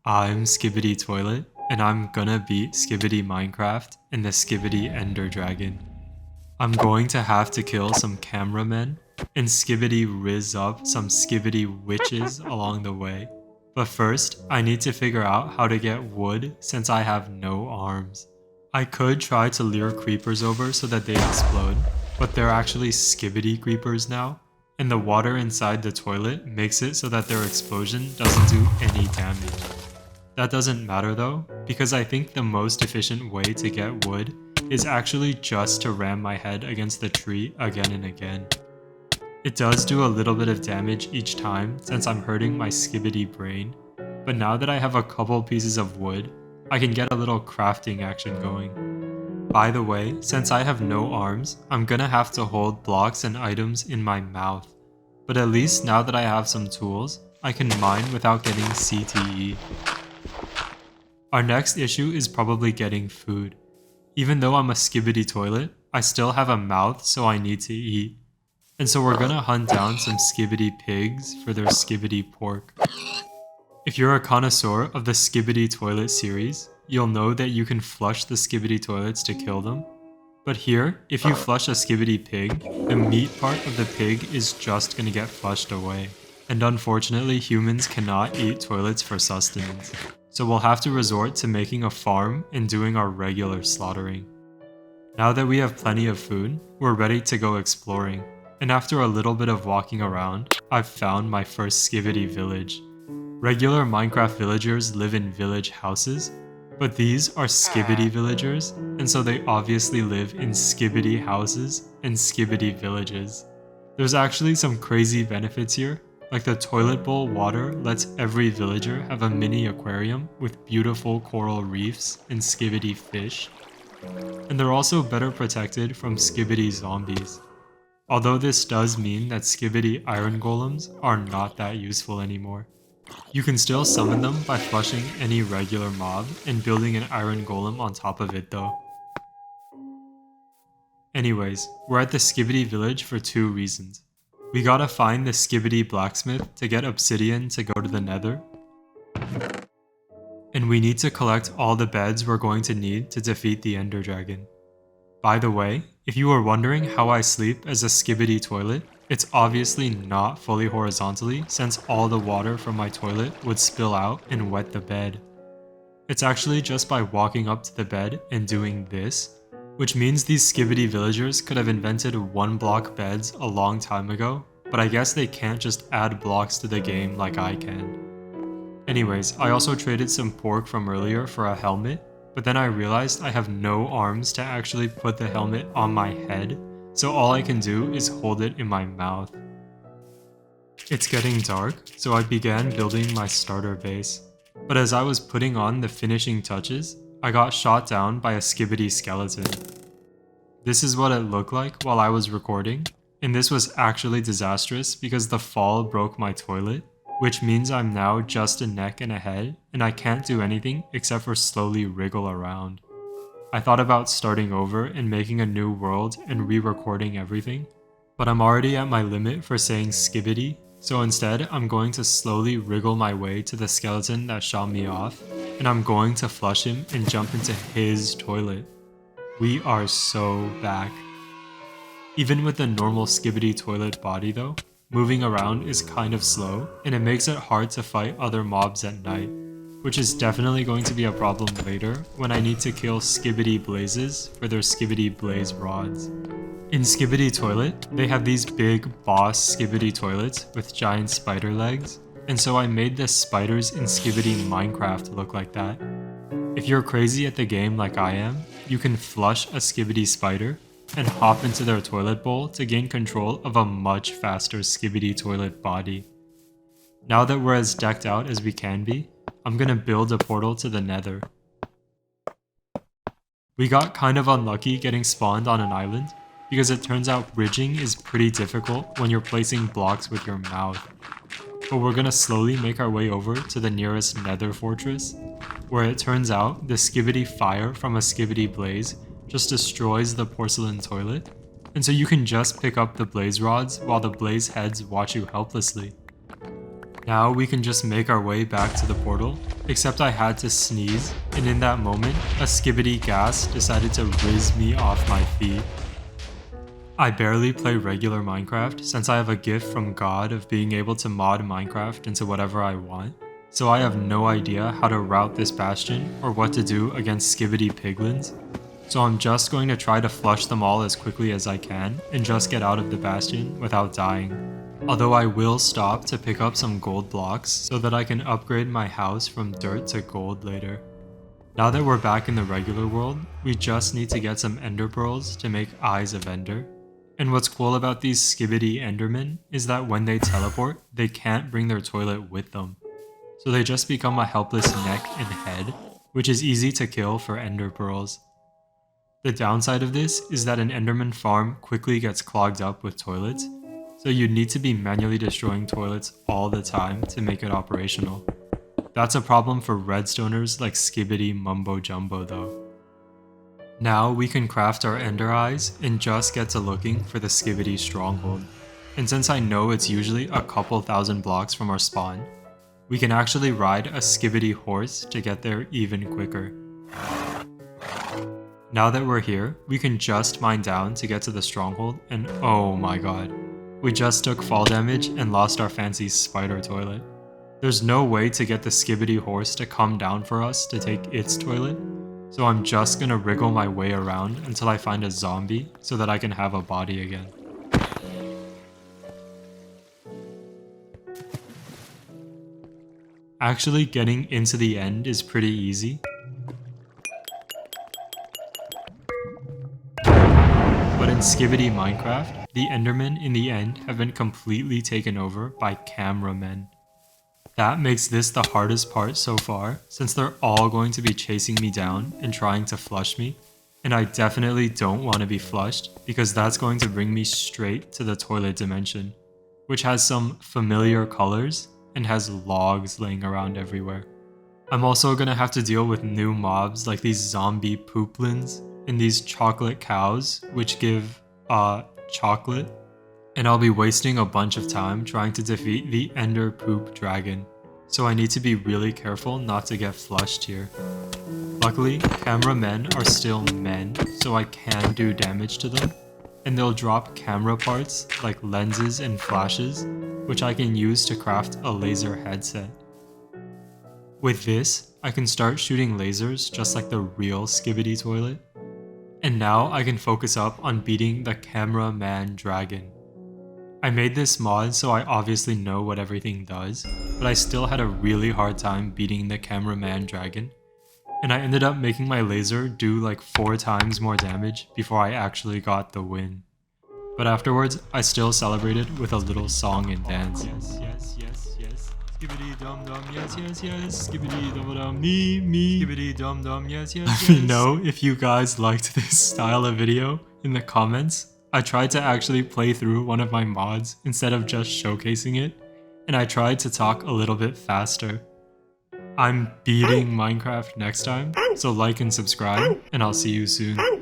I'm Skibidi Toilet, and I'm gonna beat Skibidi Minecraft and the Skibidi Ender Dragon. I'm going to have to kill some cameramen and Skibidi Riz up some Skibidi witches along the way. But first, I need to figure out how to get wood since I have no arms. I could try to lure creepers over so that they explode, but they're actually Skibidi creepers now, and the water inside the toilet makes it so that their explosion doesn't do any damage. That doesn't matter though, because I think the most efficient way to get wood is actually just to ram my head against the tree again and again. It does do a little bit of damage each time since I'm hurting my Skibidi brain, but now that I have a couple pieces of wood, I can get a little crafting action going. By the way, since I have no arms, I'm gonna have to hold blocks and items in my mouth, but at least now that I have some tools, I can mine without getting CTE. Our next issue is probably getting food. Even though I'm a Skibidi toilet, I still have a mouth, so I need to eat. And so we're gonna hunt down some Skibidi pigs for their Skibidi pork. If you're a connoisseur of the Skibidi toilet series, you'll know that you can flush the Skibidi toilets to kill them. But here, if you flush a Skibidi pig, the meat part of the pig is just gonna get flushed away. And unfortunately, humans cannot eat toilets for sustenance. So we'll have to resort to making a farm and doing our regular slaughtering. Now that we have plenty of food, we're ready to go exploring. And after a little bit of walking around, I've found my first Skibidi village. Regular Minecraft villagers live in village houses, but these are Skibidi villagers, and so they obviously live in Skibidi houses and Skibidi villages. There's actually some crazy benefits here. Like the toilet bowl water lets every villager have a mini aquarium with beautiful coral reefs and Skibidi fish. And they're also better protected from Skibidi zombies. Although this does mean that Skibidi iron golems are not that useful anymore. You can still summon them by flushing any regular mob and building an iron golem on top of it though. Anyways, we're at the Skibidi village for two reasons. We gotta find the Skibidi blacksmith to get obsidian to go to the Nether. And we need to collect all the beds we're going to need to defeat the Ender Dragon. By the way, if you were wondering how I sleep as a Skibidi toilet, it's obviously not fully horizontally since all the water from my toilet would spill out and wet the bed. It's actually just by walking up to the bed and doing this, which means these Skibidi villagers could have invented one block beds a long time ago, but I guess they can't just add blocks to the game like I can. Anyways, I also traded some pork from earlier for a helmet, but then I realized I have no arms to actually put the helmet on my head, so all I can do is hold it in my mouth. It's getting dark, so I began building my starter base, but as I was putting on the finishing touches, I got shot down by a Skibidi skeleton. This is what it looked like while I was recording, and this was actually disastrous because the fall broke my toilet, which means I'm now just a neck and a head, and I can't do anything except for slowly wriggle around. I thought about starting over and making a new world and re-recording everything, but I'm already at my limit for saying Skibidi, so instead I'm going to slowly wriggle my way to the skeleton that shot me off, and I'm going to flush him and jump into his toilet. We are so back. Even with the normal Skibidi toilet body though, moving around is kind of slow, and it makes it hard to fight other mobs at night, which is definitely going to be a problem later when I need to kill Skibidi blazes for their Skibidi blaze rods. In Skibidi toilet, they have these big boss Skibidi toilets with giant spider legs, and so I made the spiders in Skibidi Minecraft look like that. If you're crazy at the game like I am, you can flush a Skibidi spider and hop into their toilet bowl to gain control of a much faster Skibidi toilet body. Now that we're as decked out as we can be, I'm gonna build a portal to the Nether. We got kind of unlucky getting spawned on an island, because it turns out bridging is pretty difficult when you're placing blocks with your mouth. But we're gonna slowly make our way over to the nearest Nether fortress, where it turns out the Skibidi fire from a Skibidi blaze just destroys the porcelain toilet, and so you can just pick up the blaze rods while the blaze heads watch you helplessly. Now we can just make our way back to the portal, except I had to sneeze, and in that moment, a Skibidi gas decided to whiz me off my feet. I barely play regular Minecraft since I have a gift from God of being able to mod Minecraft into whatever I want, so I have no idea how to route this bastion or what to do against Skibidi piglins. So I'm just going to try to flush them all as quickly as I can and just get out of the bastion without dying. Although I will stop to pick up some gold blocks so that I can upgrade my house from dirt to gold later. Now that we're back in the regular world, we just need to get some ender pearls to make Eyes of Ender. And what's cool about these Skibidi endermen is that when they teleport, they can't bring their toilet with them. So they just become a helpless neck and head, which is easy to kill for ender pearls. The downside of this is that an enderman farm quickly gets clogged up with toilets, so you need to be manually destroying toilets all the time to make it operational. That's a problem for redstoners like Skibidi Mumbo Jumbo though. Now we can craft our ender eyes and just get to looking for the Skibidi stronghold. And since I know it's usually a couple thousand blocks from our spawn, we can actually ride a Skibidi horse to get there even quicker. Now that we're here, we can just mine down to get to the stronghold, and oh my god, we just took fall damage and lost our fancy spider toilet. There's no way to get the Skibidi horse to come down for us to take its toilet, so I'm just gonna wriggle my way around until I find a zombie so that I can have a body again. Actually, getting into the end is pretty easy. But in Skibidi Minecraft, the endermen in the end have been completely taken over by cameramen. That makes this the hardest part so far, since they're all going to be chasing me down and trying to flush me, and I definitely don't want to be flushed because that's going to bring me straight to the toilet dimension, which has some familiar colors and has logs laying around everywhere. I'm also going to have to deal with new mobs like these zombie pooplins and these chocolate cows, which give chocolate, and I'll be wasting a bunch of time trying to defeat the ender poop dragon, so I need to be really careful not to get flushed here. Luckily, cameramen are still men, so I can do damage to them, and they'll drop camera parts like lenses and flashes, which I can use to craft a laser headset. With this, I can start shooting lasers just like the real Skibidi toilet, and now I can focus up on beating the cameraman dragon. I made this mod so I obviously know what everything does, but I still had a really hard time beating the cameraman dragon, and I ended up making my laser do like 4 times more damage before I actually got the win. But afterwards, I still celebrated with a little song and dance. Yes, yes, yes, yes. Skibidi dum dum, yes, yes, yes. Skibidi dum dum, me. Skibidi dum dum, yes, yes, yes. Let me know if you guys liked this style of video in the comments. I tried to actually play through one of my mods instead of just showcasing it, and I tried to talk a little bit faster. I'm beating Minecraft next time, so like and subscribe, and I'll see you soon.